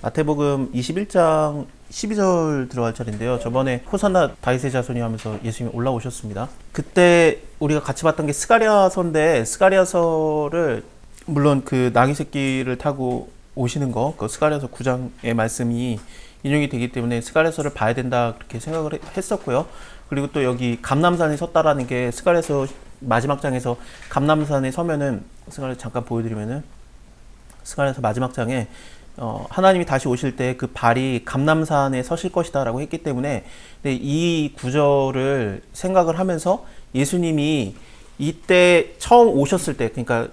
마태복음 21장 12절 들어갈 차례인데요. 저번에 호산나 다윗의 자손이 하면서 예수님이 올라오셨습니다. 그때 우리가 같이 봤던 게 스가랴서인데, 스가랴서를 물론 그 나귀 새끼를 타고 오시는 거, 그 스가랴서 9장의 말씀이 인용이 되기 때문에 스가랴서를 봐야 된다 그렇게 생각을 했었고요. 그리고 또 여기 감람산에 섰다라는 게 스가랴서 마지막 장에서 감람산에 서면은, 스가랴 잠깐 보여드리면은, 스가랴서 마지막 장에 하나님이 다시 오실 때 그 발이 감람산에 서실 것이다 라고 했기 때문에, 근데 이 구절을 생각을 하면서 예수님이 이때 처음 오셨을 때, 그러니까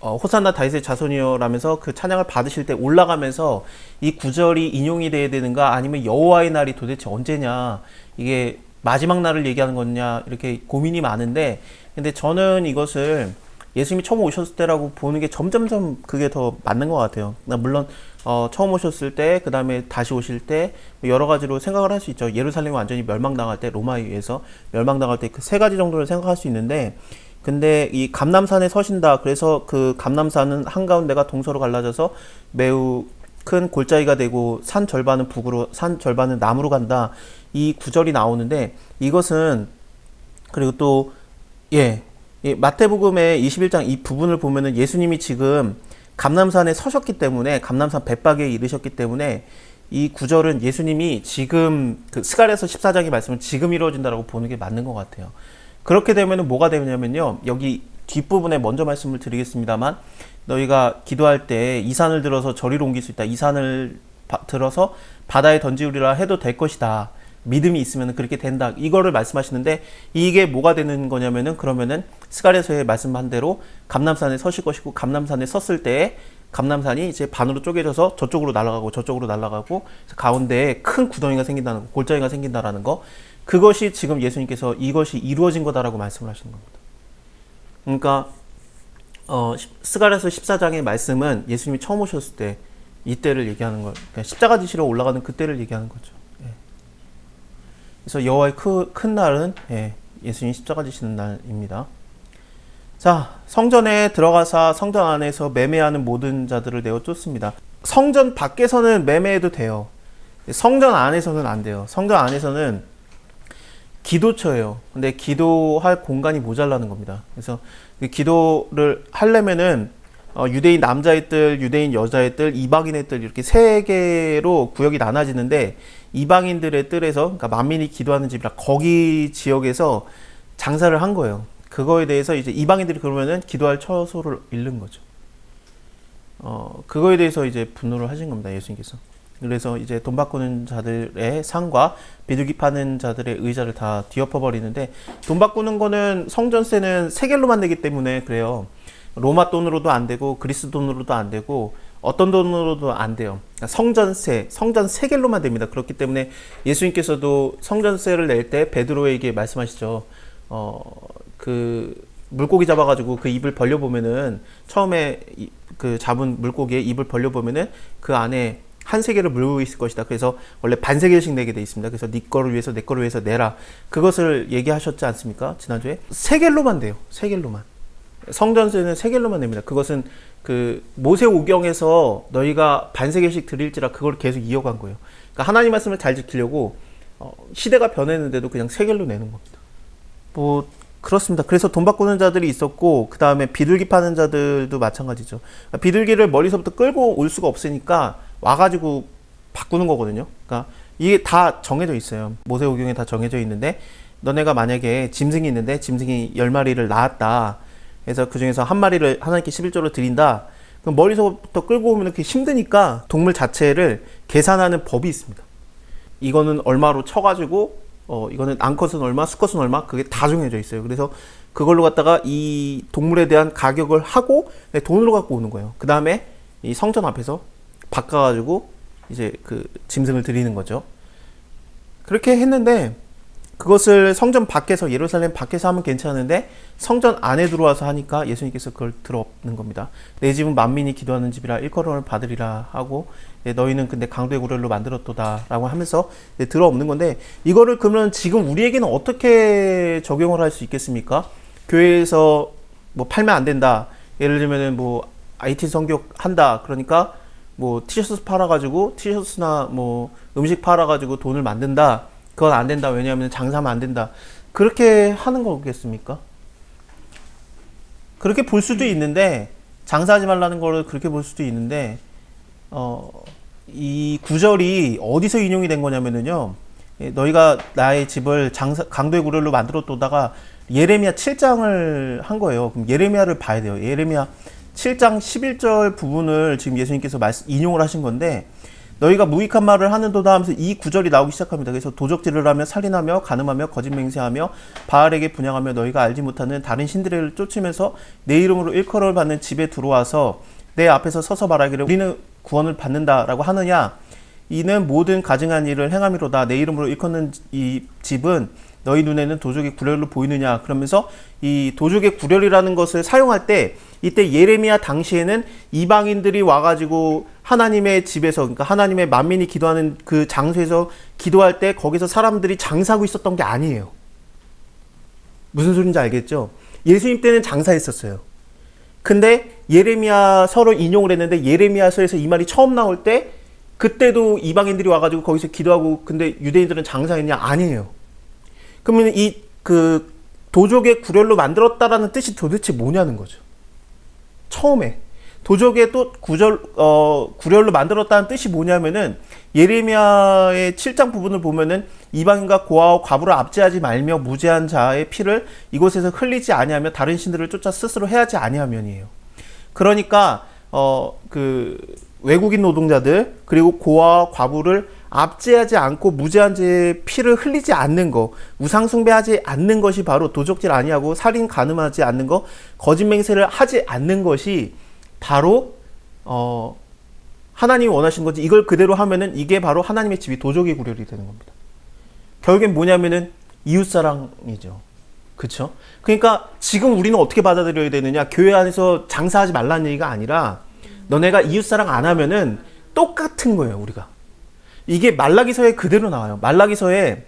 호산나 다윗의 자손이여라면서 그 찬양을 받으실 때 올라가면서 이 구절이 인용이 돼야 되는가, 아니면 여호와의 날이 도대체 언제냐, 이게 마지막 날을 얘기하는 거냐, 이렇게 고민이 많은데, 근데 저는 이것을 예수님이 처음 오셨을 때라고 보는 게 점점점 그게 더 맞는 것 같아요. 물론 처음 오셨을 때, 그 다음에 다시 오실 때 여러 가지로 생각을 할 수 있죠. 예루살렘이 완전히 멸망당할 때, 로마에 의해서 멸망당할 때 그 세 가지 정도를 생각할 수 있는데, 근데 이 감람산에 서신다. 그래서 그 감람산은 한가운데가 동서로 갈라져서 매우 큰 골짜기가 되고 산 절반은 북으로, 산 절반은 남으로 간다. 이 구절이 나오는데, 이것은, 그리고 또 마태복음의 21장 이 부분을 보면은 예수님이 지금 감람산에 서셨기 때문에, 감람산 bet박에 이르셨기 때문에, 이 구절은 예수님이 지금 그 스가랴서 14장의 말씀은 지금 이루어진다라고 보는 게 맞는 것 같아요. 그렇게 되면은 뭐가 되냐면요, 여기 뒷부분에 먼저 말씀을 드리겠습니다만, 너희가 기도할 때 이 산을 들어서 저리로 옮길 수 있다, 이 산을 들어서 바다에 던지우리라 해도 될 것이다, 믿음이 있으면 그렇게 된다, 이거를 말씀하시는데, 이게 뭐가 되는 거냐면은, 그러면은 스가랴서의 말씀한 대로 감람산에 서실 것이고, 감람산에 섰을 때 감람산이 이제 반으로 쪼개져서 저쪽으로 날아가고 저쪽으로 날아가고, 가운데에 큰 구덩이가 생긴다는 거, 골짜기가 생긴다라는 거, 그것이 지금 예수님께서 이것이 이루어진 거다라고 말씀을 하시는 겁니다. 그러니까 스가랴서 14장의 말씀은 예수님이 처음 오셨을 때 이때를 얘기하는 걸, 그러니까 십자가 지시러 올라가는 그때를 얘기하는 거죠. 그래서 여호와의 큰 날은 예수님이 십자가 지시는 날입니다. 자, 성전에 들어가서 성전 안에서 매매하는 모든 자들을 내어 쫓습니다. 성전 밖에서는 매매해도 돼요. 성전 안에서는 안 돼요. 성전 안에서는 기도처예요. 근데 기도할 공간이 모자라는 겁니다. 그래서 기도를 하려면은 유대인 남자의 뜰, 유대인 여자의 뜰, 이방인의 뜰, 이렇게 세 개로 구역이 나눠지는데, 이방인들의 뜰에서, 그러니까 만민이 기도하는 집이라 거기 지역에서 장사를 한 거예요. 그거에 대해서 이제 이방인들이 그러면은 기도할 처소를 잃는 거죠. 그거에 대해서 이제 분노를 하신 겁니다, 예수님께서. 그래서 이제 돈 바꾸는 자들의 상과 비둘기 파는 자들의 의자를 다 뒤엎어 버리는데, 돈 바꾸는 거는 성전세는 세겔로만 내기 때문에 그래요. 로마 돈으로도 안 되고 그리스 돈으로도 안 되고 어떤 돈으로도 안 돼요. 그러니까 성전 세겔로만 됩니다. 그렇기 때문에 예수님께서도 성전세를 낼 때 베드로에게 말씀하시죠. 그 물고기 잡아가지고 그 입을 벌려보면은, 처음에 그 잡은 물고기의 입을 벌려보면은 그 안에 한 세겔을 물고 있을 것이다. 그래서 원래 반 세겔씩 내게 돼 있습니다. 그래서 네 거를 위해서 내 거를 위해서 내라. 그것을 얘기하셨지 않습니까? 지난주에. 세겔로만 돼요. 세겔로만. 성전세는 세겔로만 냅니다. 그것은 그 모세오경에서 너희가 반 세겔씩 드릴지라 그걸 계속 이어간 거예요. 그러니까 하나님 말씀을 잘 지키려고 시대가 변했는데도 그냥 세겔로 내는 겁니다. 뭐 그렇습니다. 그래서 돈 바꾸는 자들이 있었고, 그 다음에 비둘기 파는 자들도 마찬가지죠. 비둘기를 멀리서부터 끌고 올 수가 없으니까 와가지고 바꾸는 거거든요. 그러니까 이게 다 정해져 있어요. 모세오경에 다 정해져 있는데, 너네가 만약에 짐승이 있는데 짐승이 10마리를 낳았다. 그래서 그 중에서 한 마리를 하나님께 11조로 드린다. 그럼 멀리서부터 끌고 오면 그렇게 힘드니까 동물 자체를 계산하는 법이 있습니다. 이거는 얼마로 쳐가지고, 이거는 암컷은 얼마, 수컷은 얼마, 그게 다 정해져 있어요. 그래서 그걸로 갖다가 이 동물에 대한 가격을 하고 돈으로 갖고 오는 거예요. 그 다음에 이 성전 앞에서 바꿔가지고 이제 그 짐승을 드리는 거죠. 그렇게 했는데, 그것을 성전 밖에서, 예루살렘 밖에서 하면 괜찮은데 성전 안에 들어와서 하니까 예수님께서 그걸 들어엎는 겁니다. 내 집은 만민이 기도하는 집이라 일컬음을 받으리라 하고, 너희는 근데 강도의 구렬로 만들었도다 라고 하면서 들어엎는 건데, 이거를 그러면 지금 우리에게는 어떻게 적용을 할 수 있겠습니까? 교회에서 뭐 팔면 안 된다, 예를 들면은 뭐 IT 성교 한다, 그러니까 뭐 티셔츠 팔아가지고 티셔츠나 뭐 음식 팔아가지고 돈을 만든다. 그건 안 된다. 왜냐하면 장사하면 안 된다. 그렇게 하는 거겠습니까? 그렇게 볼 수도 있는데 장사하지 말라는 거를 그렇게 볼 수도 있는데 이 구절이 어디서 인용이 된 거냐면은요. 너희가 나의 집을 강도의 구렬로 만들어 뒀다가 예레미야 7장을 한 거예요. 그럼 예레미야를 봐야 돼요. 예레미야 7장 11절 부분을 지금 예수님께서 인용을 하신 건데 너희가 무익한 말을 하는도다 하면서 이 구절이 나오기 시작합니다. 그래서 도적질을 하며 살인하며 간음하며 거짓 맹세하며 바알에게 분향하며 너희가 알지 못하는 다른 신들을 쫓으면서 내 이름으로 일컬음을 받는 집에 들어와서 내 앞에서 서서 말하기를 우리는 구원을 받는다라고 하느냐 이는 모든 가증한 일을 행함이로다. 내 이름으로 일컫는 이 집은 너희 눈에는 도적의 구렬로 보이느냐. 그러면서 이 도적의 구렬이라는 것을 사용할 때 이때 예레미야 당시에는 이방인들이 와가지고 하나님의 집에서 그러니까 하나님의 만민이 기도하는 그 장소에서 기도할 때 거기서 사람들이 장사하고 있었던 게 아니에요. 무슨 소린지 알겠죠? 예수님 때는 장사했었어요. 근데 예레미야서로 인용을 했는데 예레미야서에서 이 말이 처음 나올 때 그때도 이방인들이 와가지고 거기서 기도하고 근데 유대인들은 장사했냐? 아니에요. 그러면 이 그 도적의 구렬로 만들었다라는 뜻이 도대체 뭐냐는 거죠. 처음에 도적의 또 구렬로 만들었다는 뜻이 뭐냐면은 예레미야의 7장 부분을 보면은 이방인과 고아와 과부를 압제하지 말며 무죄한 자의 피를 이곳에서 흘리지 아니하며 다른 신들을 쫓아 스스로 해하지 아니하면이에요. 그러니까 그 외국인 노동자들 그리고 고아와 과부를 압제하지 않고 무죄한 자의 피를 흘리지 않는 거, 우상 숭배하지 않는 것이 바로 도적질 아니하고 살인 간음하지 않는 거, 거짓 맹세를 하지 않는 것이 바로 하나님이 원하신 거지. 이걸 그대로 하면은 이게 바로 하나님의 집이 도적의 구렬이 되는 겁니다. 결국엔 뭐냐면은 이웃사랑이죠. 그렇죠? 그러니까 지금 우리는 어떻게 받아들여야 되느냐? 교회 안에서 장사하지 말라는 얘기가 아니라 너네가 이웃사랑 안 하면은 똑같은 거예요, 우리가. 이게 말라기서에 그대로 나와요. 말라기서에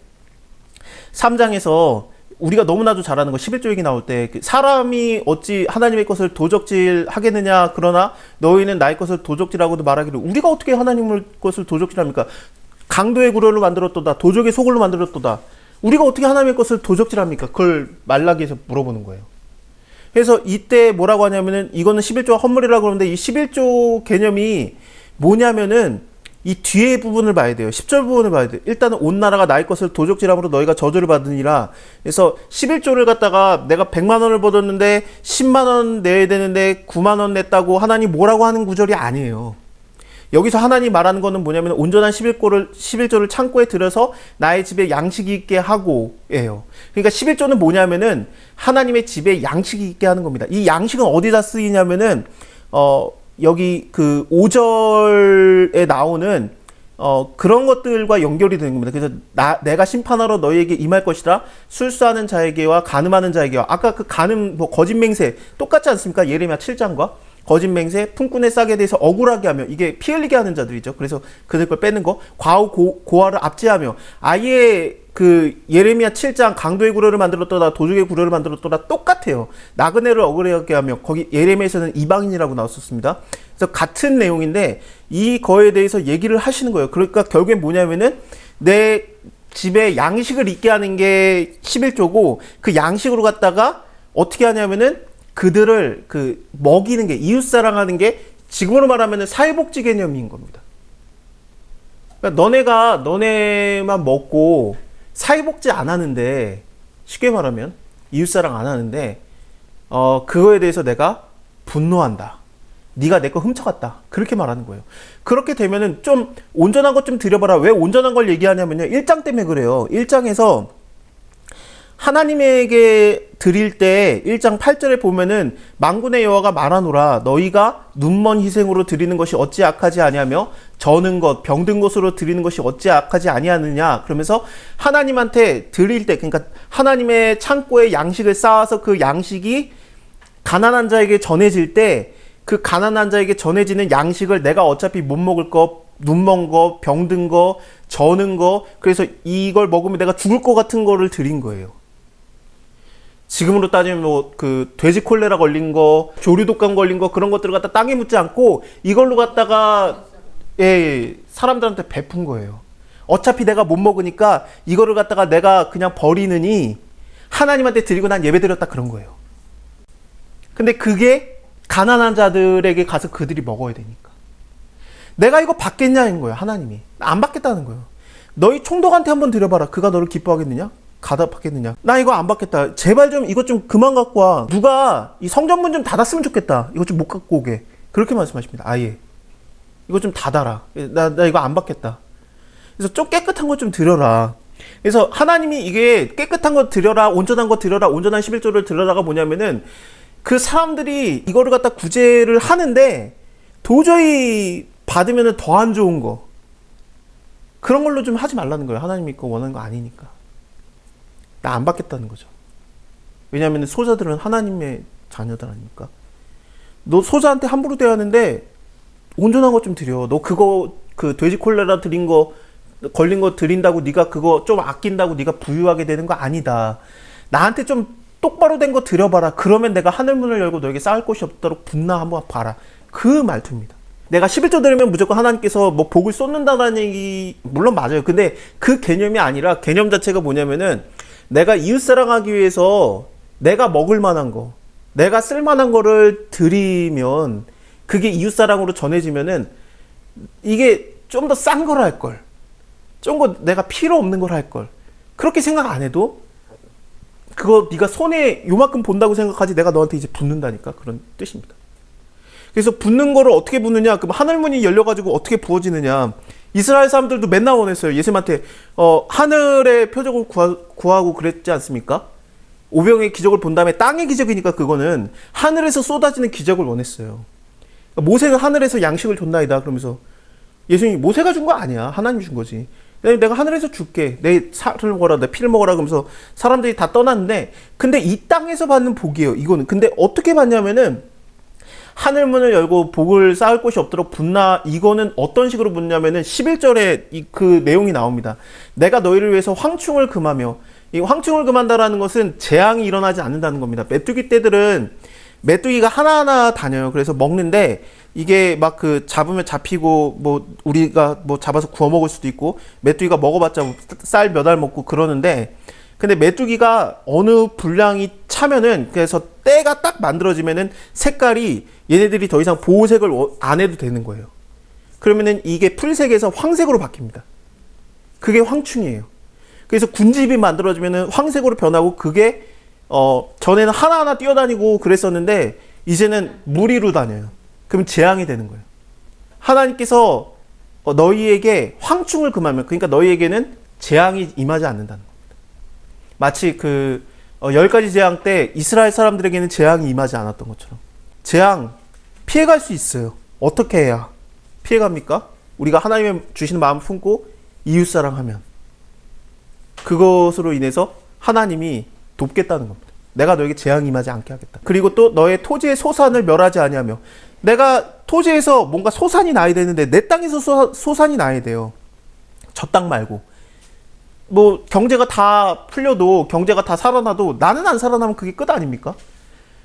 3장에서 우리가 너무나도 잘 아는 거 11조 얘기 나올 때 사람이 어찌 하나님의 것을 도적질 하겠느냐 그러나 너희는 나의 것을 도적질하고도 말하기를 우리가 어떻게 하나님의 것을 도적질합니까? 강도의 구렬로 만들었도다. 도적의 소굴로 만들었도다. 우리가 어떻게 하나님의 것을 도적질합니까? 그걸 말라기에서 물어보는 거예요. 그래서 이때 뭐라고 하냐면은 이거는 11조가 헌물이라고 그러는데 이 11조 개념이 뭐냐면은 이 뒤에 부분을 봐야 돼요. 10절 부분을 봐야 돼요. 일단은 온 나라가 나의 것을 도적질함으로 너희가 저주를 받으니라. 그래서 11조를 갖다가 내가 100만 원을 벌었는데 10만 원 내야 되는데 9만 원 냈다고 하나님 뭐라고 하는 구절이 아니에요. 여기서 하나님 말하는 거는 뭐냐면 온전한 11조를 창고에 들여서 나의 집에 양식이 있게 하고 예요. 그러니까 11조는 뭐냐면은 하나님의 집에 양식이 있게 하는 겁니다. 이 양식은 어디다 쓰이냐면은 여기 그 5절에 나오는 그런 것들과 연결이 되는 겁니다. 그래서 내가 심판하러 너희에게 임할 것이라 술수하는 자에게와 간음하는 자에게와 아까 그 간음 뭐 거짓 맹세 똑같지 않습니까? 예레미야 7장과 거짓 맹세, 품꾼의 싹에 대해서 억울하게 하며 이게 피 흘리게 하는 자들이죠. 그래서 그들 걸 빼는 거 과우 고아를 압제하며 아예 그 예레미야 7장 강도의 구렬을 만들었더라 도적의 구렬을 만들었더라 똑같아요. 나그네를 억울하게 하며 거기 예레미야에서는 이방인이라고 나왔었습니다. 그래서 같은 내용인데 이거에 대해서 얘기를 하시는 거예요. 그러니까 결국엔 뭐냐면은 내 집에 양식을 있게 하는 게 11조고 그 양식으로 갖다가 어떻게 하냐면은 그들을 그 먹이는 게 이웃사랑하는 게 지금으로 말하면은 사회복지 개념인 겁니다. 그러니까 너네만 먹고 사회복지 안 하는데 쉽게 말하면 이웃사랑 안 하는데 그거에 대해서 내가 분노한다. 네가 내 거 훔쳐갔다. 그렇게 말하는 거예요. 그렇게 되면은 좀 온전한 것 좀 드려봐라. 왜 온전한 걸 얘기하냐면요. 1장 때문에 그래요. 1장에서 하나님에게 드릴 때 1장 8절에 보면은 만군의 여호와가 말하노라 너희가 눈먼 희생으로 드리는 것이 어찌 악하지 아니하며 저는 것 병든 것으로 드리는 것이 어찌 악하지 아니하느냐 그러면서 하나님한테 드릴 때 그러니까 하나님의 창고에 양식을 쌓아서 그 양식이 가난한 자에게 전해질 때 그 가난한 자에게 전해지는 양식을 내가 어차피 못 먹을 거 눈먼 거 병든 거 저는 거 그래서 이걸 먹으면 내가 죽을 것 같은 거를 드린 거예요. 지금으로 따지면 뭐 그 돼지 콜레라 걸린 거, 조류 독감 걸린 거 그런 것들을 갖다 땅에 묻지 않고 이걸로 갖다가 사람들한테 베푼 거예요. 어차피 내가 못 먹으니까 이거를 갖다가 내가 그냥 버리느니 하나님한테 드리고 난 예배 드렸다 그런 거예요. 근데 그게 가난한 자들에게 가서 그들이 먹어야 되니까. 내가 이거 받겠냐는 거예요. 하나님이. 안 받겠다는 거예요. 너희 총독한테 한번 드려봐라. 그가 너를 기뻐하겠느냐? 가답하겠느냐? 나 이거 안 받겠다. 제발 좀 이것 좀 그만 갖고 와. 누가 이 성전문 좀 닫았으면 좋겠다. 이거 좀 못 갖고 오게. 그렇게 말씀하십니다. 아예. 이거 좀 닫아라. 나 이거 안 받겠다. 그래서 좀 깨끗한 거 좀 드려라. 그래서 하나님이 이게 깨끗한 거 드려라, 온전한 거 드려라, 온전한 11조를 드려라가 뭐냐면은 그 사람들이 이거를 갖다 구제를 하는데 도저히 받으면은 더 안 좋은 거. 그런 걸로 좀 하지 말라는 거예요. 하나님이 거 원하는 거 아니니까. 나 안 받겠다는 거죠. 왜냐하면 소자들은 하나님의 자녀들 아닙니까? 너 소자한테 함부로 대하는데 온전한 거 좀 드려. 너 그거 그 돼지 콜레라 드린 거 걸린 거 드린다고 네가 그거 좀 아낀다고 네가 부유하게 되는 거 아니다. 나한테 좀 똑바로 된 거 드려봐라. 그러면 내가 하늘문을 열고 너에게 쌓을 곳이 없도록 분나 한번 봐라. 그 말투입니다. 내가 11조 드리면 무조건 하나님께서 뭐 복을 쏟는다는 얘기 물론 맞아요. 근데 그 개념이 아니라 개념 자체가 뭐냐면은 내가 이웃사랑하기 위해서 내가 먹을 만한 거, 내가 쓸 만한 거를 드리면 그게 이웃사랑으로 전해지면은 이게 좀 더 싼 걸 할 걸. 좀 더 내가 필요 없는 걸 할 걸. 그렇게 생각 안 해도 그거 네가 손에 요만큼 본다고 생각하지 내가 너한테 이제 붓는다니까. 그런 뜻입니다. 그래서 붓는 거를 어떻게 붓느냐? 그럼 하늘문이 열려가지고 어떻게 부어지느냐? 이스라엘 사람들도 맨날 원했어요. 예수님한테 하늘의 표적을 구하고 그랬지 않습니까? 오병의 기적을 본 다음에 땅의 기적이니까 그거는 하늘에서 쏟아지는 기적을 원했어요. 모세는 하늘에서 양식을 줬나이다 그러면서 예수님이 모세가 준 거 아니야. 하나님이 준 거지. 내가 하늘에서 줄게. 내 살을 먹어라. 내 피를 먹어라. 그러면서 사람들이 다 떠났는데 근데 이 땅에서 받는 복이에요. 이거는. 근데 어떻게 받냐면은 하늘문을 열고 복을 쌓을 곳이 없도록 붓나. 이거는 어떤 식으로 붓냐면은 11절에 그 내용이 나옵니다. 내가 너희를 위해서 황충을 금하며. 이 황충을 금한다라는 것은 재앙이 일어나지 않는다는 겁니다. 메뚜기 떼들은 메뚜기가 하나하나 다녀요. 그래서 먹는데 이게 막 그 잡으면 잡히고 뭐 우리가 뭐 잡아서 구워 먹을 수도 있고 메뚜기가 먹어봤자 쌀 몇 알 먹고 그러는데 근데 메뚜기가 어느 분량이 차면은 그래서 때가 딱 만들어지면은 색깔이 얘네들이 더 이상 보호색을 안 해도 되는 거예요. 그러면은 이게 풀색에서 황색으로 바뀝니다. 그게 황충이에요. 그래서 군집이 만들어지면은 황색으로 변하고 그게 전에는 하나하나 뛰어다니고 그랬었는데 이제는 무리로 다녀요. 그럼 재앙이 되는 거예요. 하나님께서 너희에게 황충을 금하면 그러니까 너희에게는 재앙이 임하지 않는다는 겁니다. 마치 그 10가지 재앙 때 이스라엘 사람들에게는 재앙이 임하지 않았던 것처럼 재앙 피해갈 수 있어요. 어떻게 해야 피해갑니까? 우리가 하나님의 주시는 마음을 품고 이웃사랑하면 그것으로 인해서 하나님이 돕겠다는 겁니다. 내가 너에게 재앙이 임하지 않게 하겠다. 그리고 또 너의 토지의 소산을 멸하지 아니하며 내가 토지에서 뭔가 소산이 나야 되는데 내 땅에서 소산이 나야 돼요. 저 땅 말고. 뭐 경제가 다 풀려도 경제가 다 살아나도 나는 안 살아나면 그게 끝 아닙니까?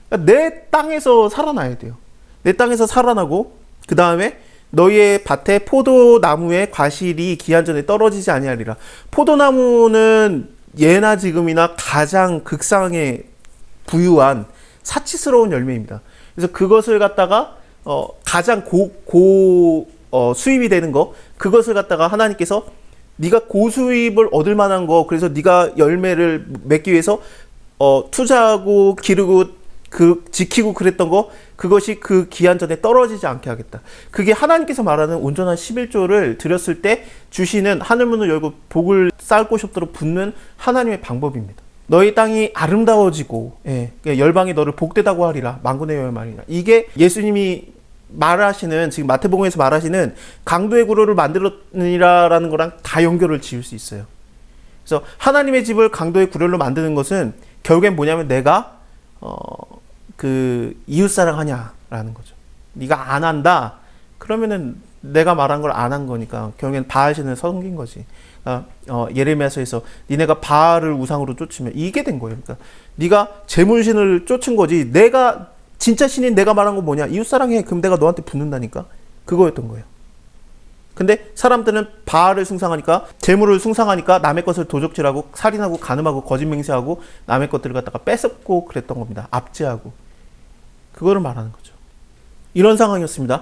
그러니까 내 땅에서 살아나야 돼요. 내 땅에서 살아나고 그 다음에 너희의 밭에 포도나무의 과실이 기한 전에 떨어지지 아니하리라. 포도나무는 예나 지금이나 가장 극상에 부유한 사치스러운 열매입니다. 그래서 그것을 갖다가 가장 수입이 되는 거 그것을 갖다가 하나님께서 네가 고수입을 얻을 만한 거 그래서 네가 열매를 맺기 위해서 투자하고 기르고 지키고 그랬던 거 그것이 그 기한 전에 떨어지지 않게 하겠다. 그게 하나님께서 말하는 온전한 11조를 드렸을 때 주시는 하늘문을 열고 복을 쌓을 곳이 없도록 붓는 하나님의 방법입니다. 너희 땅이 아름다워지고 열방이 너를 복되다고 하리라. 만군의 여호와의 말이라. 이게 예수님이 말하시는 지금 마태복음에서 말하시는 강도의 구로를 만들었느니라라는 거랑 다 연결을 지을 수 있어요. 그래서 하나님의 집을 강도의 구로로 만드는 것은 결국엔 뭐냐면 내가 그 이웃사랑하냐라는 거죠. 네가 안 한다. 그러면은 내가 말한 걸 안 한 거니까 결국엔 바알신을 섬긴 거지. 예레미야서에서 니네가 바알을 우상으로 쫓으면 이게 된 거예요. 그러니까 네가 재물신을 쫓은 거지. 내가 진짜 신인 내가 말한 거 뭐냐? 이웃사랑해. 그럼 내가 너한테 붙는다니까. 그거였던 거예요. 근데 사람들은 바알을 숭상하니까, 재물을 숭상하니까 남의 것을 도적질하고 살인하고 간음하고 거짓 맹세하고 남의 것들을 갖다가 뺏었고 그랬던 겁니다. 압제하고. 그거를 말하는 거죠. 이런 상황이었습니다.